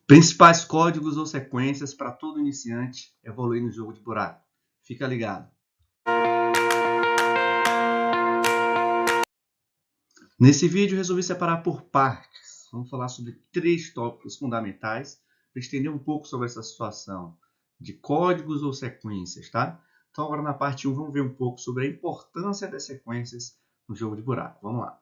Principais códigos ou sequências para todo iniciante evoluir no jogo de buraco. Fica ligado. Nesse vídeo resolvi separar por partes. Vamos falar sobre 3 tópicos fundamentais para entender um pouco sobre essa situação de códigos ou sequências, tá? Então agora na parte 1 vamos ver um pouco sobre a importância das sequências no jogo de buraco. Vamos lá.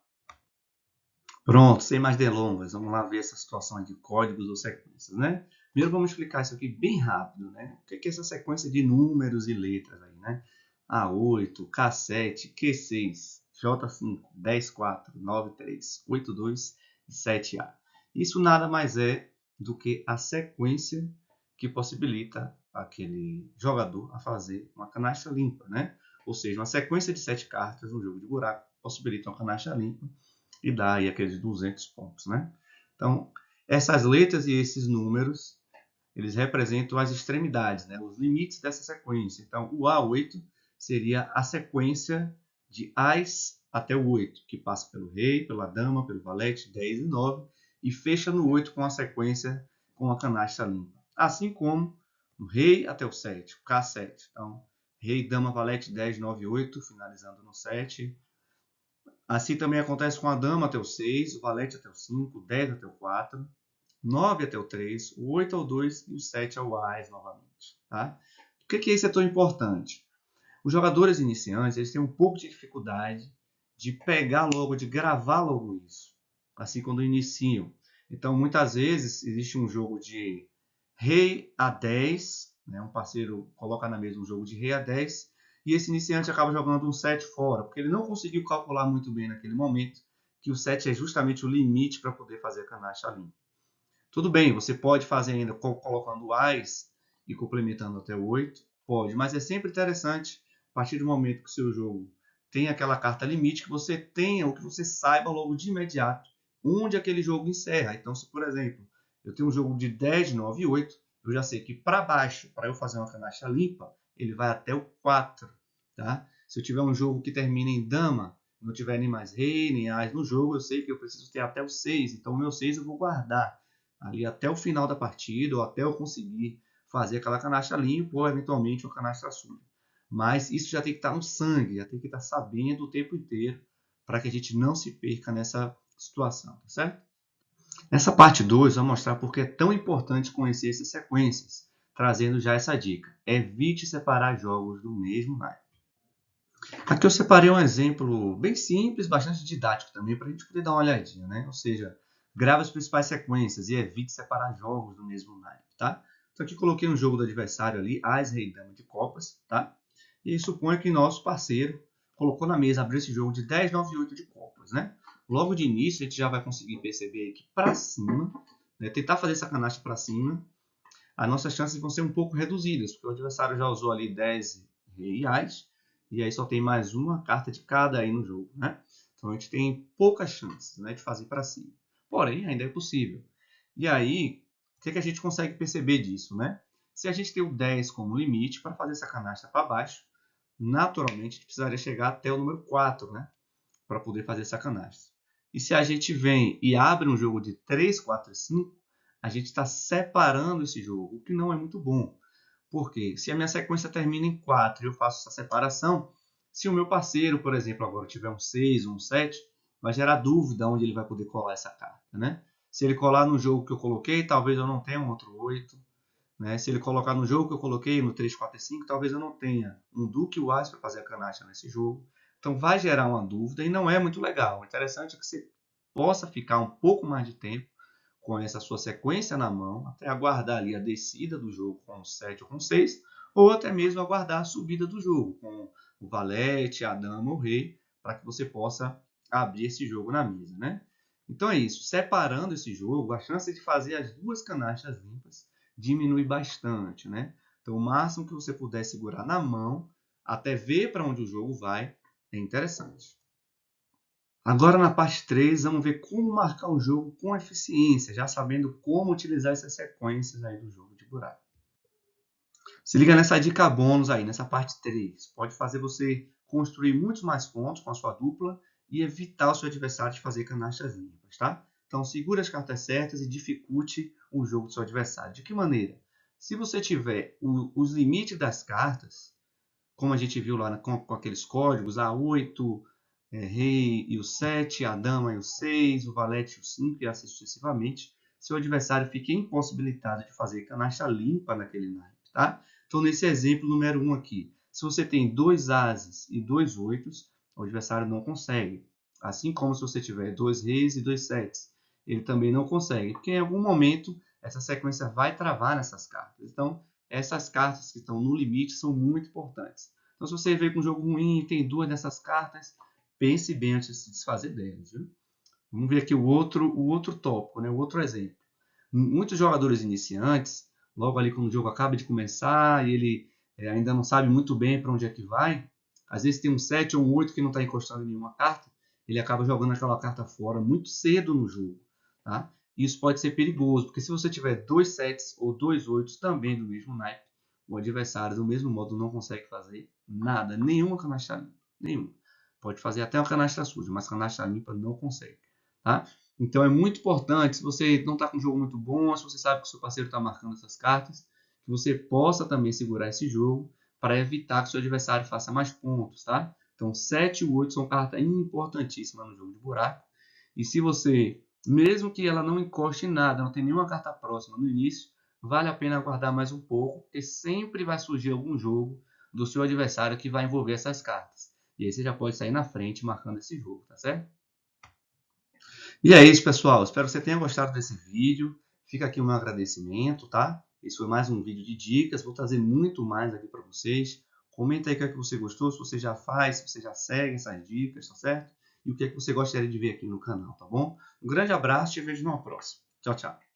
Pronto, sem mais delongas, vamos lá ver essa situação de códigos ou sequências, né? Primeiro vamos explicar isso aqui bem rápido, né? O que é essa sequência de números e letras aí, né? A8, K7, Q6, J5, 10-4, 9-3, 8-2 e 7A. Isso nada mais é do que a sequência que possibilita aquele jogador a fazer uma canastra limpa, né? Ou seja, uma sequência de 7 cartas no jogo de buraco possibilita uma canastra limpa e dá aí aqueles 200 pontos, né? Então, essas letras e esses números, eles representam as extremidades, né? Os limites dessa sequência. Então, o A8 seria a sequência de As até o 8, que passa pelo rei, pela dama, pelo valete, 10 e 9, e fecha no 8 com a sequência com a canastra limpa. Assim como o rei até o 7, o K7. Então, rei, dama, valete, 10, 9 e 8, finalizando no 7. Assim também acontece com a dama até o 6, o valete até o 5, o 10 até o 4, 9 até o 3, o 8 ao 2 e o 7 ao As novamente. Tá? Por que isso é tão importante? Os jogadores iniciantes eles têm um pouco de dificuldade de pegar logo, de gravar logo isso, assim quando iniciam. Então, muitas vezes, existe um jogo de rei a 10, né? Um parceiro coloca na mesa um jogo de rei a 10, e esse iniciante acaba jogando um 7 fora, porque ele não conseguiu calcular muito bem naquele momento que o 7 é justamente o limite para poder fazer a canastra limpa. Tudo bem, você pode fazer ainda colocando o As e complementando até o 8, pode, mas é sempre interessante, a partir do momento que o seu jogo tem aquela carta limite, que você tenha, ou que você saiba logo de imediato onde aquele jogo encerra. Então, se por exemplo, eu tenho um jogo de 10, 9 e 8, eu já sei que para baixo, para eu fazer uma canastra limpa, ele vai até o 4. Tá? Se eu tiver um jogo que termina em dama, não tiver nem mais rei, nem as no jogo, eu sei que eu preciso ter até o 6. Então, o meu 6 eu vou guardar ali até o final da partida, ou até eu conseguir fazer aquela canastra limpa, ou eventualmente uma canastra suja. Mas isso já tem que estar no sangue, já tem que estar sabendo o tempo inteiro, para que a gente não se perca nessa situação, tá certo? Nessa parte 2, vou mostrar porque é tão importante conhecer essas sequências, trazendo já essa dica. Evite separar jogos do mesmo naipe. Aqui eu separei um exemplo bem simples, bastante didático também, para a gente poder dar uma olhadinha, né? Ou seja, grave as principais sequências e evite separar jogos do mesmo naipe, tá? Então aqui coloquei um jogo do adversário ali, As, Rei, Dama de Copas, tá? E suponho que nosso parceiro colocou na mesa, abriu esse jogo de 10, 9 e 8 de Copas, né? Logo de início a gente já vai conseguir perceber que para cima, né, tentar fazer essa canastra para cima, as nossas chances vão ser um pouco reduzidas, porque o adversário já usou ali 10 Rei e As, e aí só tem mais uma carta de cada aí no jogo, né? Então a gente tem poucas chances, né, de fazer para cima. Porém, ainda é possível. E aí, o que a gente consegue perceber disso, né? Se a gente tem o 10 como limite, para fazer essa canastra para baixo, naturalmente a gente precisaria chegar até o número 4, né? Para poder fazer essa canastra. E se a gente vem e abre um jogo de 3, 4 e 5, a gente está separando esse jogo, o que não é muito bom. Porque se a minha sequência termina em 4 e eu faço essa separação, se o meu parceiro, por exemplo, agora tiver um 6 ou um 7, vai gerar dúvida onde ele vai poder colar essa carta, né? Se ele colar no jogo que eu coloquei, talvez eu não tenha um outro 8. Né? Se ele colocar no jogo que eu coloquei, no 3, 4 e 5, talvez eu não tenha um Duque e o As para fazer a canastra nesse jogo. Então vai gerar uma dúvida e não é muito legal. O interessante é que você possa ficar um pouco mais de tempo com essa sua sequência na mão, até aguardar ali a descida do jogo com o 7 ou com o 6, ou até mesmo aguardar a subida do jogo com o valete, a dama ou o rei, para que você possa abrir esse jogo na mesa, né? Então é isso, separando esse jogo, a chance de fazer as duas canastras limpas diminui bastante, né? Então o máximo que você puder segurar na mão, até ver para onde o jogo vai, é interessante. Agora na parte 3, vamos ver como marcar o jogo com eficiência, já sabendo como utilizar essas sequências aí do jogo de buraco. Se liga nessa dica bônus aí, nessa parte 3. Pode fazer você construir muitos mais pontos com a sua dupla e evitar o seu adversário de fazer canastras limpas, tá? Então, segure as cartas certas e dificulte o jogo do seu adversário. De que maneira? Se você tiver os limites das cartas, como a gente viu lá com aqueles códigos, A8, rei e o 7, a dama e o 6, o valete e o 5, e assim sucessivamente, seu adversário fica impossibilitado de fazer canastra limpa naquele naipe, tá? Então, nesse exemplo número 1 aqui, se você tem 2 ases e 2 oitos, o adversário não consegue. Assim como se você tiver 2 reis e 2 setes, ele também não consegue, porque em algum momento essa sequência vai travar nessas cartas. Então, essas cartas que estão no limite são muito importantes. Então, se você vê com um jogo ruim e tem 2 dessas cartas, pense bem antes de se desfazer delas. Viu? Vamos ver aqui o outro tópico, né? O outro exemplo. Muitos jogadores iniciantes, logo ali quando o jogo acaba de começar e ele ainda não sabe muito bem para onde é que vai, às vezes tem um 7 ou um 8 que não está encostando em nenhuma carta, ele acaba jogando aquela carta fora muito cedo no jogo. Tá? Isso pode ser perigoso, porque se você tiver 2 sets ou 2 oitos também do mesmo naipe, o adversário do mesmo modo não consegue fazer nada, nenhuma canastra limpa, nenhuma. Pode fazer até uma canastra suja, mas canastra limpa não consegue. Tá? Então é muito importante, se você não está com um jogo muito bom, se você sabe que o seu parceiro está marcando essas cartas, que você possa também segurar esse jogo para evitar que o seu adversário faça mais pontos. Tá? Então 7 e 8 são cartas importantíssimas no jogo de buraco. E se você, mesmo que ela não encoste em nada, não tem nenhuma carta próxima no início, vale a pena aguardar mais um pouco, porque sempre vai surgir algum jogo do seu adversário que vai envolver essas cartas. E aí você já pode sair na frente marcando esse jogo, tá certo? E é isso, pessoal. Espero que você tenha gostado desse vídeo. Fica aqui o meu agradecimento, tá? Esse foi mais um vídeo de dicas. Vou trazer muito mais aqui para vocês. Comenta aí o que é que você gostou, se você já faz, se você já segue essas dicas, tá certo? E o que é que você gostaria de ver aqui no canal, tá bom? Um grande abraço e te vejo numa próxima. Tchau, tchau.